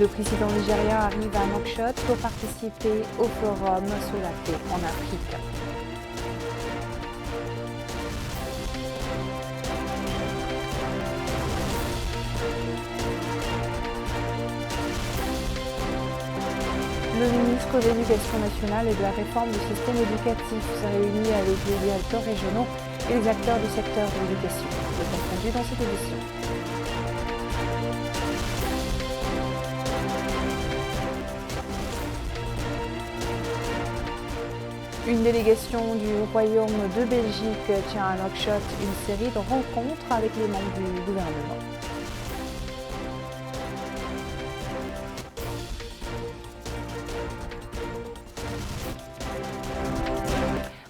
Le président nigérien arrive à Nouakchott pour participer au forum sur la paix en Afrique. Le ministre de l'Éducation nationale et de la réforme du système éducatif se réunit avec les directeurs régionaux et les acteurs du secteur de l'éducation. Le compte rendu dans cette édition. Une délégation du Royaume de Belgique tient à Nouakchott une série de rencontres avec les membres du gouvernement.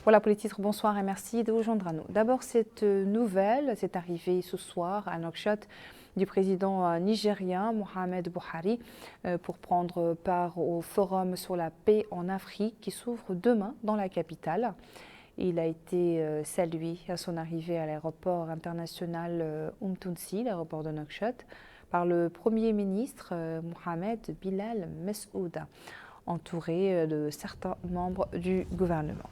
Voilà pour les titres, bonsoir et merci de vous joindre à nous. D'abord cette nouvelle, c'est arrivé ce soir à Nouakchott du président nigérien Mohamed Buhari pour prendre part au forum sur la paix en Afrique qui s'ouvre demain dans la capitale. Il a été salué à son arrivée à l'aéroport international Umtunsi, l'aéroport de Nouakchott, par le Premier ministre Mohamed Bilal Messaouda, entouré de certains membres du gouvernement.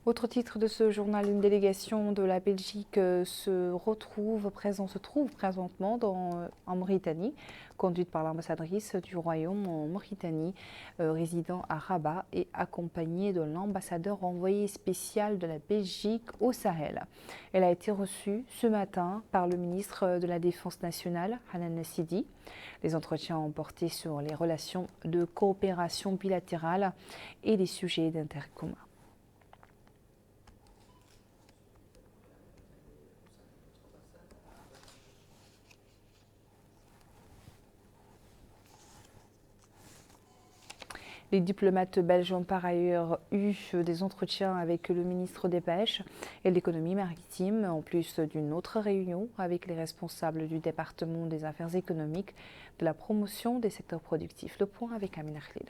Autre titre de ce journal, une délégation de la Belgique se trouve présentement en Mauritanie, conduite par l'ambassadrice du Royaume en Mauritanie, résidant à Rabat et accompagnée de l'ambassadeur envoyé spécial de la Belgique au Sahel. Elle a été reçue ce matin par le ministre de la Défense nationale, Hanan Sidi. Les entretiens ont porté sur les relations de coopération bilatérale et les sujets d'intérêt commun. Les diplomates belges ont par ailleurs eu des entretiens avec le ministre des Pêches et de l'économie maritime, en plus d'une autre réunion avec les responsables du département des affaires économiques, de la promotion des secteurs productifs. Le point avec Amina Khalil.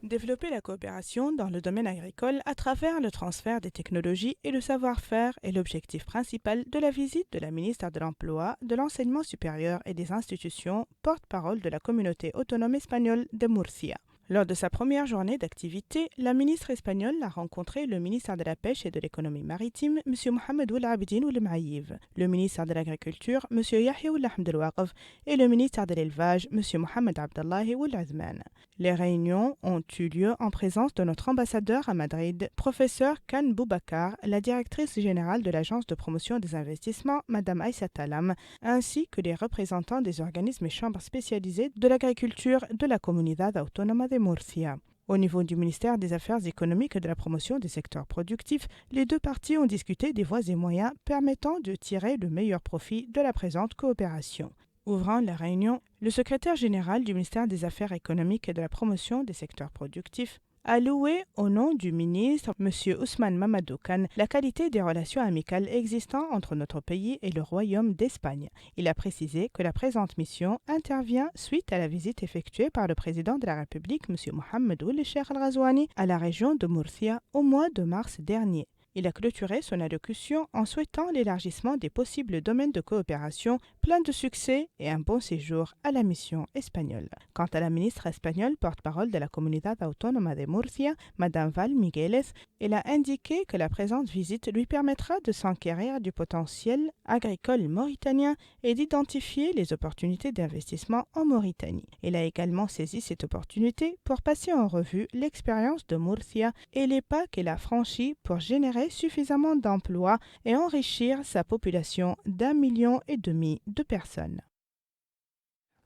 Développer la coopération dans le domaine agricole à travers le transfert des technologies et le savoir-faire est l'objectif principal de la visite de la ministre de l'Emploi, de l'Enseignement supérieur et des institutions, porte-parole de la communauté autonome espagnole de Murcia. Lors de sa première journée d'activité, la ministre espagnole a rencontré le ministre de la Pêche et de l'économie maritime, M. Mohamed Ould Abidine Ould Maïv, le ministre de l'Agriculture, M. Yahya Ould Ahmed El Waqf, et le ministre de l'Élevage, M. Mohamed Abdallahi Ould Azman. Les réunions ont eu lieu en présence de notre ambassadeur à Madrid, professeur Khan Boubacar, la directrice générale de l'Agence de promotion des investissements, Mme Aïssa Talam, ainsi que les représentants des organismes et chambres spécialisées de l'agriculture de la Comunidad Autónoma de Murcia. Au niveau du ministère des Affaires économiques et de la promotion des secteurs productifs, les deux parties ont discuté des voies et moyens permettant de tirer le meilleur profit de la présente coopération. Ouvrant la réunion, le secrétaire général du ministère des Affaires économiques et de la promotion des secteurs productifs a loué au nom du ministre, M. Ousmane Mamadou Khan, la qualité des relations amicales existant entre notre pays et le Royaume d'Espagne. Il a précisé que la présente mission intervient suite à la visite effectuée par le président de la République, M. Mohamed Ould Cheikh Al Ghazouani, à la région de Murcia au mois de mars dernier. Il a clôturé son allocution en souhaitant l'élargissement des possibles domaines de coopération plein de succès et un bon séjour à la mission espagnole. Quant à la ministre espagnole porte-parole de la Comunidad Autónoma de Murcia, Madame Val Migueles, elle a indiqué que la présente visite lui permettra de s'enquérir du potentiel agricole mauritanien et d'identifier les opportunités d'investissement en Mauritanie. Elle a également saisi cette opportunité pour passer en revue l'expérience de Murcia et les pas qu'elle a franchis pour générer suffisamment d'emplois et enrichir sa population d'1,5 million de personnes.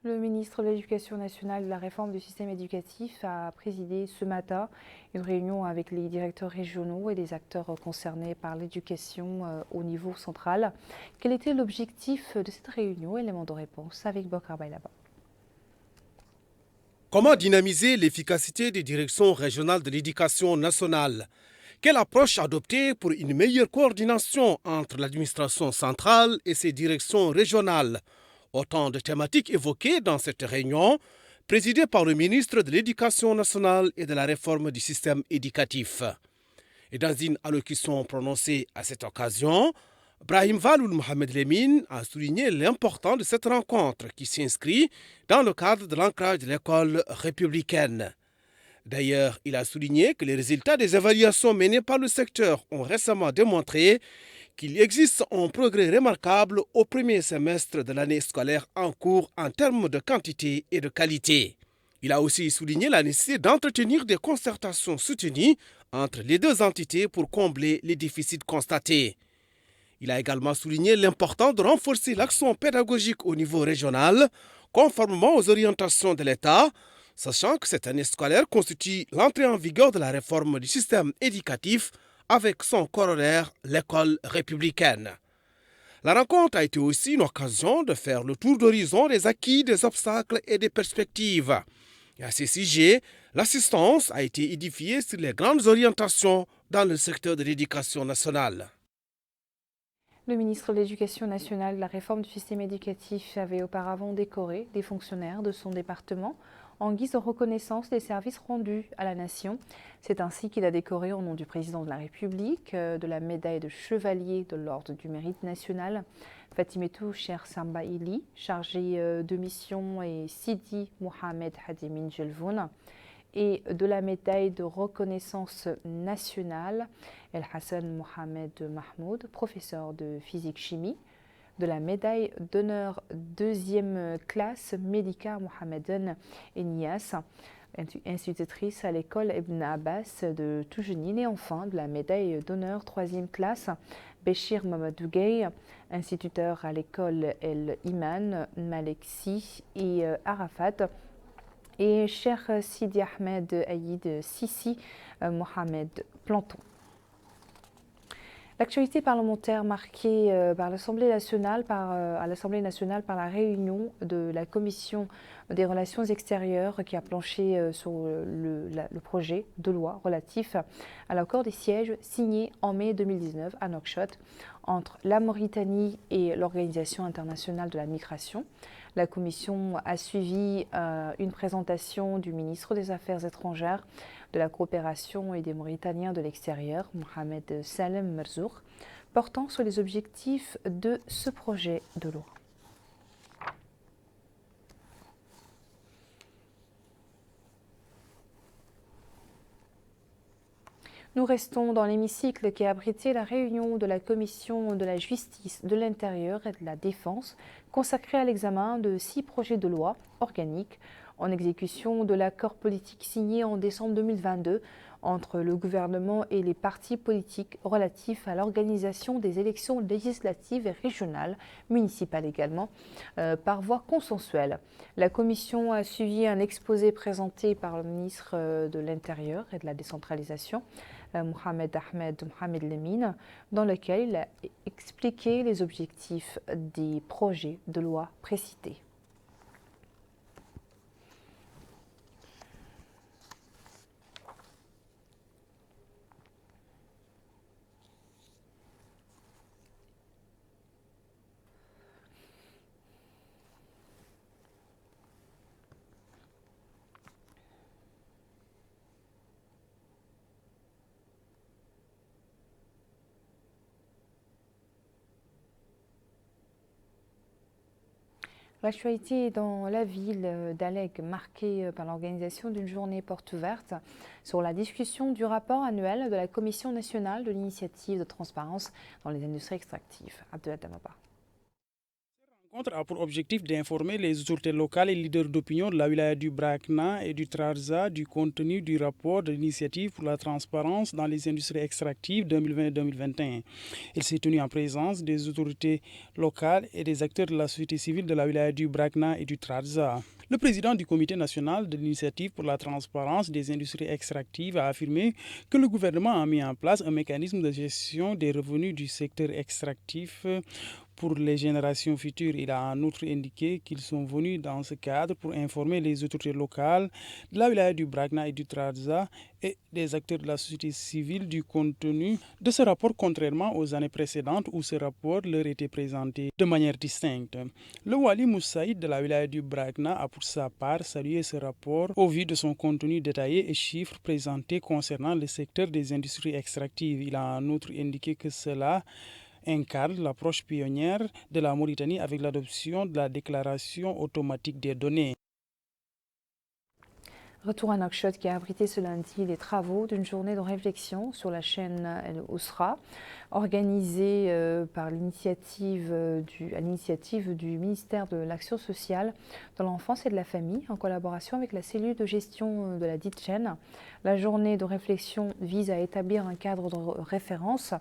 Le ministre de l'Éducation nationale et de la réforme du système éducatif a présidé ce matin une réunion avec les directeurs régionaux et les acteurs concernés par l'éducation au niveau central. Quel était l'objectif de cette réunion? Élément de réponse avec Bokar Bailaba. Comment dynamiser l'efficacité des directions régionales de l'éducation nationale? Quelle approche adopter pour une meilleure coordination entre l'administration centrale et ses directions régionales? Autant de thématiques évoquées dans cette réunion, présidée par le ministre de l'Éducation nationale et de la réforme du système éducatif. Et dans une allocution prononcée à cette occasion, Brahim Valoul Mohamed Lemine a souligné l'importance de cette rencontre qui s'inscrit dans le cadre de l'ancrage de l'école républicaine. D'ailleurs, il a souligné que les résultats des évaluations menées par le secteur ont récemment démontré qu'il existe un progrès remarquable au premier semestre de l'année scolaire en cours en termes de quantité et de qualité. Il a aussi souligné la nécessité d'entretenir des concertations soutenues entre les deux entités pour combler les déficits constatés. Il a également souligné l'importance de renforcer l'action pédagogique au niveau régional, conformément aux orientations de l'État, sachant que cette année scolaire constitue l'entrée en vigueur de la réforme du système éducatif avec son corollaire, l'école républicaine. La rencontre a été aussi une occasion de faire le tour d'horizon des acquis, des obstacles et des perspectives. Et à ce sujet, l'assistance a été édifiée sur les grandes orientations dans le secteur de l'éducation nationale. Le ministre de l'Éducation nationale et de la réforme du système éducatif avait auparavant décoré des fonctionnaires de son département en guise de reconnaissance des services rendus à la nation. C'est ainsi qu'il a décoré au nom du président de la République de la médaille de chevalier de l'Ordre du Mérite national Fatimetou Cher Samba Ili, chargé de mission, et Sidi Mohamed Hadimin Jelvoun, et de la médaille de reconnaissance nationale El Hassan Mohamed Mahmoud, professeur de physique-chimie, de la médaille d'honneur deuxième classe Médika Mohamedan Enias, institutrice à l'école Ibn Abbas de Toujenine, et enfin de la médaille d'honneur troisième classe Béchir Mamadou Gueye, instituteur à l'école El Iman Malexi et Arafat, et Cheikh Sidi Ahmed Aïd Sissi Mohamed Planton. L'actualité parlementaire marquée par l'Assemblée nationale par la réunion de la Commission des relations extérieures qui a planché sur le projet de loi relatif à l'accord des sièges signé en mai 2019 à Nouakchott entre la Mauritanie et l'Organisation internationale de la migration. La Commission a suivi une présentation du ministre des Affaires étrangères, de la coopération et des Mauritaniens de l'extérieur, Mohamed Salem Merzouk, portant sur les objectifs de ce projet de loi. Nous restons dans l'hémicycle qui a abrité la réunion de la Commission de la Justice, de l'Intérieur et de la Défense consacrée à l'examen de 6 projets de loi organiques en exécution de l'accord politique signé en décembre 2022 entre le gouvernement et les partis politiques relatifs à l'organisation des élections législatives et régionales, municipales également, par voie consensuelle. La Commission a suivi un exposé présenté par le ministre de l'Intérieur et de la Décentralisation, Mohamed Ahmed Mohamed Lemine, dans lequel il a expliqué les objectifs des projets de loi précités. L'actualité dans la ville d'Alec, marquée par l'organisation d'une journée porte ouverte sur la discussion du rapport annuel de la Commission nationale de l'initiative de transparence dans les industries extractives. Abdullah Damaba. La rencontre a pour objectif d'informer les autorités locales et leaders d'opinion de la wilaya du Brakna et du Trarza du contenu du rapport de l'initiative pour la transparence dans les industries extractives 2020-2021. Il s'est tenu en présence des autorités locales et des acteurs de la société civile de la wilaya du Brakna et du Trarza. Le président du comité national de l'initiative pour la transparence des industries extractives a affirmé que le gouvernement a mis en place un mécanisme de gestion des revenus du secteur extractif pour les générations futures. Il a en outre indiqué qu'ils sont venus dans ce cadre pour informer les autorités locales de la wilaya du Brakna et du Trarza et des acteurs de la société civile du contenu de ce rapport, contrairement aux années précédentes où ce rapport leur était présenté de manière distincte. Le Wali Moussaïd de la wilaya du Brakna a pour sa part salué ce rapport au vu de son contenu détaillé et chiffres présentés concernant le secteur des industries extractives. Il a en outre indiqué que cela incarne l'approche pionnière de la Mauritanie avec l'adoption de la déclaration automatique des données. Retour à Nouakchott qui a abrité ce lundi les travaux d'une journée de réflexion sur la chaîne El Ousra, organisée à l'initiative du ministère de l'Action sociale, de l'enfance et de la famille, en collaboration avec la cellule de gestion de la dite chaîne. La journée de réflexion vise à établir un cadre de référence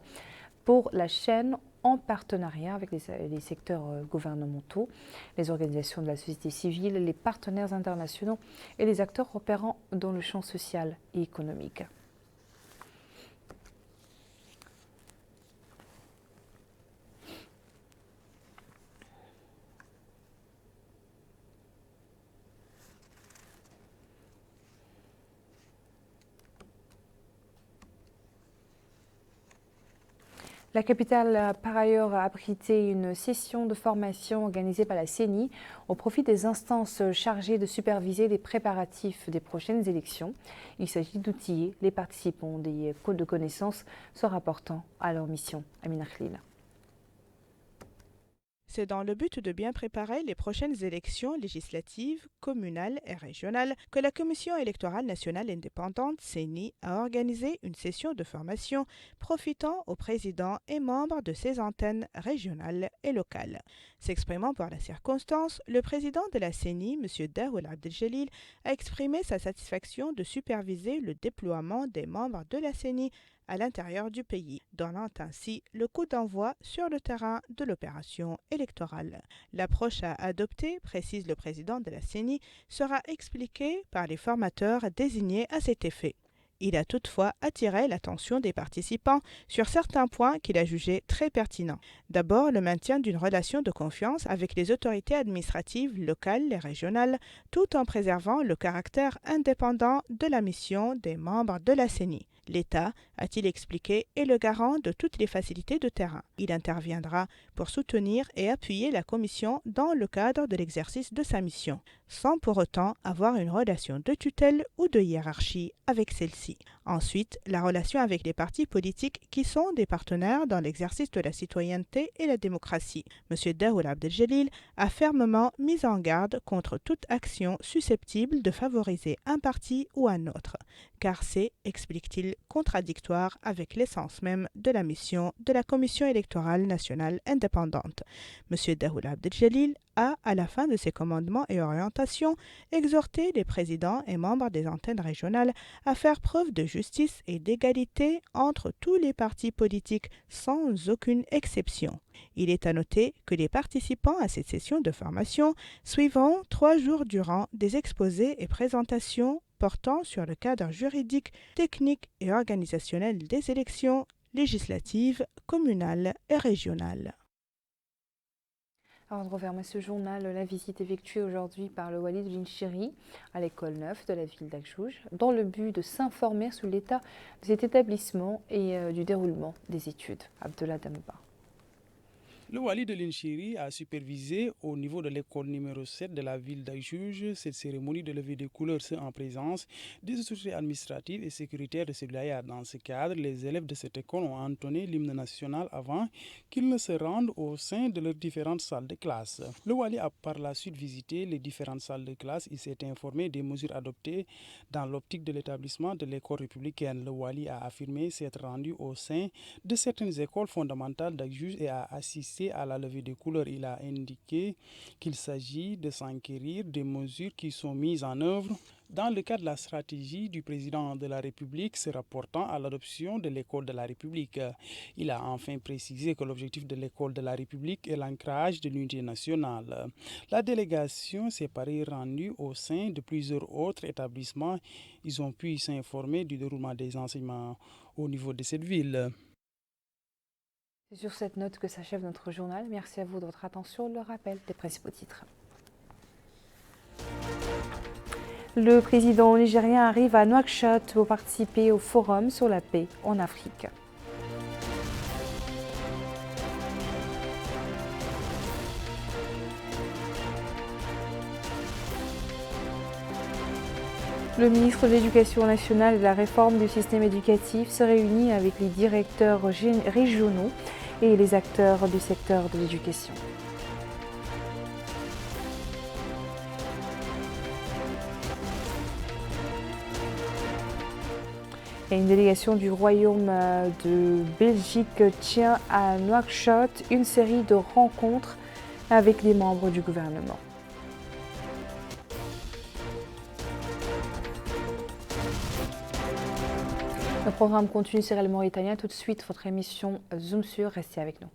pour la chaîne en partenariat avec les secteurs gouvernementaux, les organisations de la société civile, les partenaires internationaux et les acteurs opérant dans le champ social et économique. La capitale a par ailleurs abrité une session de formation organisée par la CENI au profit des instances chargées de superviser les préparatifs des prochaines élections. Il s'agit d'outiller les participants des codes de connaissances se rapportant à leur mission. Amina Khlil. C'est dans le but de bien préparer les prochaines élections législatives, communales et régionales que la Commission électorale nationale indépendante, CENI, a organisé une session de formation profitant aux présidents et membres de ses antennes régionales et locales. S'exprimant par la circonstance, le président de la CENI, M. Daoul Abdeljelil, a exprimé sa satisfaction de superviser le déploiement des membres de la CENI à l'intérieur du pays, donnant ainsi le coup d'envoi sur le terrain de l'opération électorale. L'approche à adopter, précise le président de la CENI, sera expliquée par les formateurs désignés à cet effet. Il a toutefois attiré l'attention des participants sur certains points qu'il a jugés très pertinents. D'abord, le maintien d'une relation de confiance avec les autorités administratives locales et régionales, tout en préservant le caractère indépendant de la mission des membres de la CENI. L'État, a-t-il expliqué, est le garant de toutes les facilités de terrain. Il interviendra pour soutenir et appuyer la Commission dans le cadre de l'exercice de sa mission, sans pour autant avoir une relation de tutelle ou de hiérarchie avec celle-ci. Ensuite, la relation avec les partis politiques qui sont des partenaires dans l'exercice de la citoyenneté et la démocratie. M. Daoul Abdeljelil a fermement mis en garde contre toute action susceptible de favoriser un parti ou un autre, car c'est, explique-t-il, contradictoire avec l'essence même de la mission de la Commission électorale nationale indépendante. M. Daoul Abdeljelil a, à la fin de ses commandements et orientations, exhorté les présidents et membres des antennes régionales à faire preuve de justice et d'égalité entre tous les partis politiques sans aucune exception. Il est à noter que les participants à cette session de formation suivront 3 jours durant des exposés et présentations portant sur le cadre juridique, technique et organisationnel des élections législatives, communales et régionales. Alors, on referme ce journal, la visite effectuée aujourd'hui par le Wali de l'Inchiri à l'école 9 de la ville d'Akjouj, dans le but de s'informer sur l'état de cet établissement et du déroulement des études. Abdullah Damaba. Le Wali de l'Inchiri a supervisé au niveau de l'école numéro 7 de la ville d'Aïjouj cette cérémonie de levée des couleurs en présence des autorités administratives et sécuritaires de ce village. Dans ce cadre, les élèves de cette école ont entonné l'hymne national avant qu'ils ne se rendent au sein de leurs différentes salles de classe. Le Wali a par la suite visité les différentes salles de classe. Il s'est informé des mesures adoptées dans l'optique de l'établissement de l'école républicaine. Le Wali a affirmé s'être rendu au sein de certaines écoles fondamentales d'Aïjouj et a assisté à la levée des couleurs. Il a indiqué qu'il s'agit de s'enquérir des mesures qui sont mises en œuvre dans le cadre de la stratégie du président de la République se rapportant à l'adoption de l'école de la République. Il a enfin précisé que l'objectif de l'école de la République est l'ancrage de l'unité nationale. La délégation s'est pareil rendue au sein de plusieurs autres établissements. Ils ont pu s'informer du déroulement des enseignements au niveau de cette ville. C'est sur cette note que s'achève notre journal. Merci à vous de votre attention. Le rappel des principaux titres. Le président nigérien arrive à Nouakchott pour participer au forum sur la paix en Afrique. Le ministre de l'Éducation nationale et de la réforme du système éducatif se réunit avec les directeurs régionaux et les acteurs du secteur de l'éducation. Et une délégation du Royaume de Belgique tient à Nouakchott une série de rencontres avec les membres du gouvernement. Le programme continue sur le Mauritanien. Tout de suite, votre émission Zoom sur. Restez avec nous.